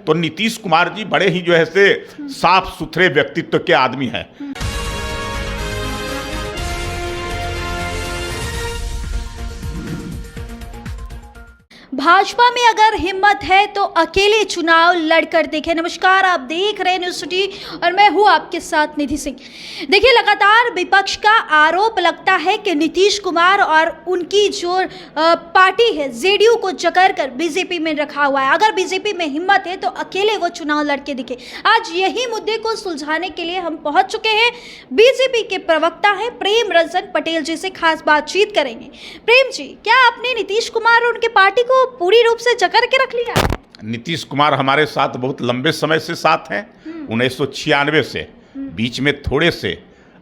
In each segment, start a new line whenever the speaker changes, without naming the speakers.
तो नीतीश कुमार जी बड़े ही जो है से साफ सुथरे व्यक्तित्व के आदमी हैं।
भाजपा में अगर हिम्मत है तो अकेले चुनाव लड़कर देखें। नमस्कार, आप देख रहे हैं न्यूज़ सिटी और मैं हूं आपके साथ निधि सिंह। देखिए, लगातार विपक्ष का आरोप लगता है कि नीतीश कुमार और उनकी जो पार्टी है जेडीयू को जकड़कर बीजेपी में रखा हुआ है। अगर बीजेपी में हिम्मत है तो अकेले वो चुनाव लड़के दिखे। आज यही मुद्दे को सुलझाने के लिए हम पहुंच चुके हैं। बीजेपी के प्रवक्ता है प्रेम रंजन पटेल जी से खास बातचीत करेंगे। प्रेम जी, क्या आपने नीतीश कुमार और उनकी पार्टी को पूरी रूप से जकड़ के रख लिया?
नीतीश कुमार हमारे साथ बहुत लंबे समय से साथ हैं, 1996 से। बीच में थोड़े से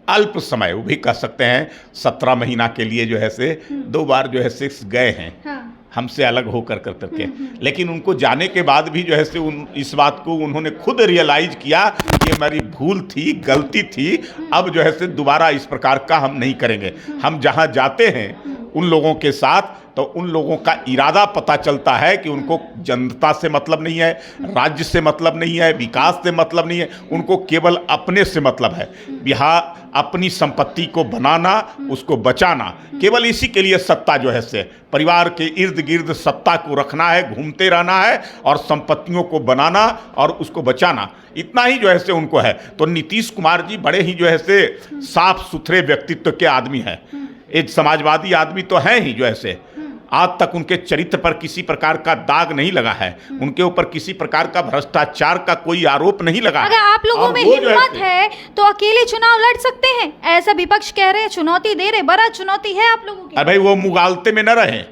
अल्प समय, वो भी कह सकते हैं 17 महीना के लिए जो है से 2 बार जो है से गए हैं। हाँ। हमसे अलग होकर करके, लेकिन उनको जाने के बाद भी जो है से इस बात को उन्होंने खुद रियलाइज किया कि हमारी भूल थी, गलती थी। अब जो है से दोबारा इस प्रकार का हम नहीं करेंगे। हम जहाँ जाते हैं उन लोगों के साथ, तो उन लोगों का इरादा पता चलता है कि उनको जनता से मतलब नहीं है, राज्य से मतलब नहीं है, विकास से मतलब नहीं है, उनको केवल अपने से मतलब है। बिहार अपनी संपत्ति को बनाना, उसको बचाना, केवल इसी के लिए सत्ता जो है से परिवार के इर्द गिर्द सत्ता को रखना है, घूमते रहना है और संपत्तियों को बनाना और उसको बचाना, इतना ही जो है से उनको है। तो नीतीश कुमार जी बड़े ही जो है से साफ सुथरे व्यक्तित्व के आदमी हैं। एक समाजवादी आदमी तो हैं ही जो है से। आज तक उनके चरित्र पर किसी प्रकार का दाग नहीं लगा है, उनके ऊपर किसी प्रकार का भ्रष्टाचार का कोई आरोप नहीं लगा।
अगर आप लोगों में हिम्मत है तो अकेले चुनाव लड़ सकते हैं, ऐसा विपक्ष कह रहे हैं, चुनौती दे रहे, बड़ा चुनौती है आप लोगों की।
अरे भाई, वो मुगालते में न रहे।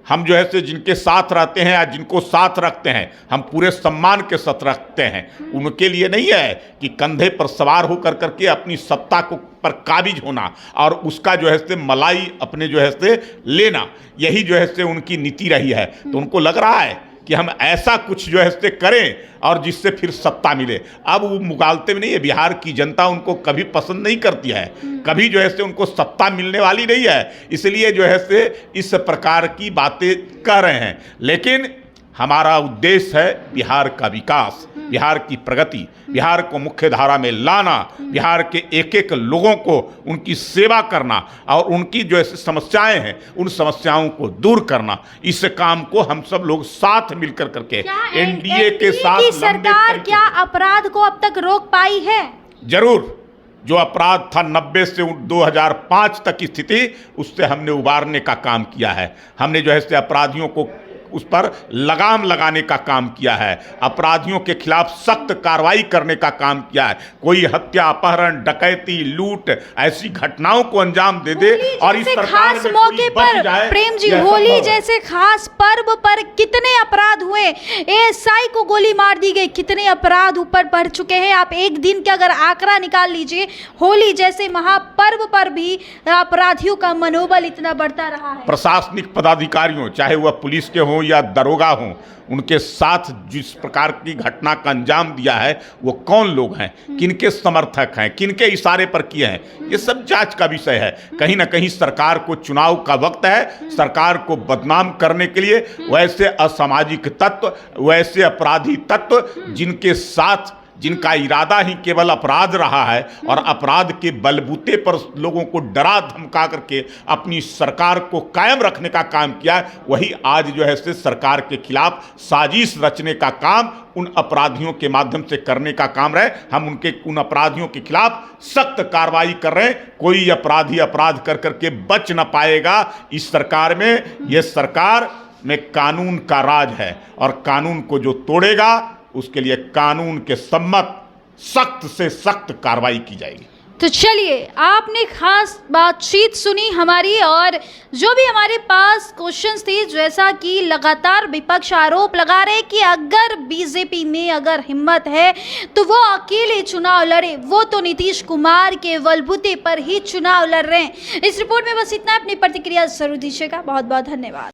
हम जो है से जिनके साथ रहते हैं या जिनको साथ रखते हैं, हम पूरे सम्मान के साथ रखते हैं। उनके लिए नहीं है कि कंधे पर सवार होकर करके अपनी सत्ता को पर काबिज होना और उसका जो है से मलाई अपने जो है से लेना, यही जो है से उनकी नीति रही है। तो उनको लग रहा है कि हम ऐसा कुछ जो है से करें और जिससे फिर सत्ता मिले। अब वो मुगालते में नहीं है। बिहार की जनता उनको कभी पसंद नहीं करती है, कभी जो है से उनको सत्ता मिलने वाली नहीं है, इसलिए जो है से इस प्रकार की बातें कह रहे हैं। लेकिन हमारा उद्देश्य है बिहार का विकास, बिहार की प्रगति, बिहार को मुख्य धारा में लाना, बिहार के एक एक लोगों को उनकी सेवा करना और उनकी जो ऐसी समस्याएं हैं उन समस्याओं को दूर करना। इस काम को हम सब लोग साथ मिलकर करके एनडीए के साथ
सरकार क्या अपराध को अब तक रोक पाई है?
जरूर। जो अपराध था 90 से 2005 तक की स्थिति, उससे हमने उबारने का काम किया है। हमने जो है से अपराधियों को उस पर लगाम लगाने का काम किया है, अपराधियों के खिलाफ सख्त कार्रवाई करने का काम किया है। कोई हत्या, अपहरण, डकैती, लूट ऐसी घटनाओं को अंजाम दे दे और इस
खास मौके पर प्रेम जी, होली जैसे खास पर्व पर कितने अपराध हुए, एएसआई को गोली मार दी गई, कितने अपराध ऊपर बढ़ चुके हैं। आप एक दिन का अगर आंकड़ा निकाल लीजिए, होली जैसे महापर्व पर भी अपराधियों का मनोबल इतना बढ़ता रहा है।
प्रशासनिक पदाधिकारियों, चाहे वह पुलिस के हों या दरोगा हों, उनके साथ जिस प्रकार की घटना का अंजाम दिया है, वो कौन लोग हैं, किनके समर्थक हैं, किनके इशारे पर किए हैं, ये सब जांच का विषय है। कहीं ना कहीं सरकार को चुनाव का वक्त है, सरकार को बदनाम करने के लिए वैसे असामाजिक तत्व, वैसे अपराधी तत्व जिनके साथ जिनका इरादा ही केवल अपराध रहा है और अपराध के बलबूते पर लोगों को डरा धमका करके अपनी सरकार को कायम रखने का काम किया, वही आज जो है से सरकार के खिलाफ साजिश रचने का काम उन अपराधियों के माध्यम से करने का काम रहे। हम उन अपराधियों के खिलाफ सख्त कार्रवाई कर रहे हैं। कोई अपराधी अपराध कर करके बच न पाएगा इस सरकार में। ये सरकार में कानून का राज है और कानून को जो तोड़ेगा उसके लिए कानून के सम्मत सख्त से सख्त कार्रवाई की जाएगी।
तो चलिए, आपने खास बातचीत सुनी हमारी, और जो भी हमारे पास क्वेश्चंस थे, जैसा कि लगातार विपक्ष आरोप लगा रहे कि अगर बीजेपी में अगर हिम्मत है तो वो अकेले चुनाव लड़े, वो तो नीतीश कुमार के बलबूते पर ही चुनाव लड़ रहे हैं। इस रिपोर्ट में बस इतना। अपनी प्रतिक्रिया जरूर दीजिएगा। बहुत बहुत धन्यवाद।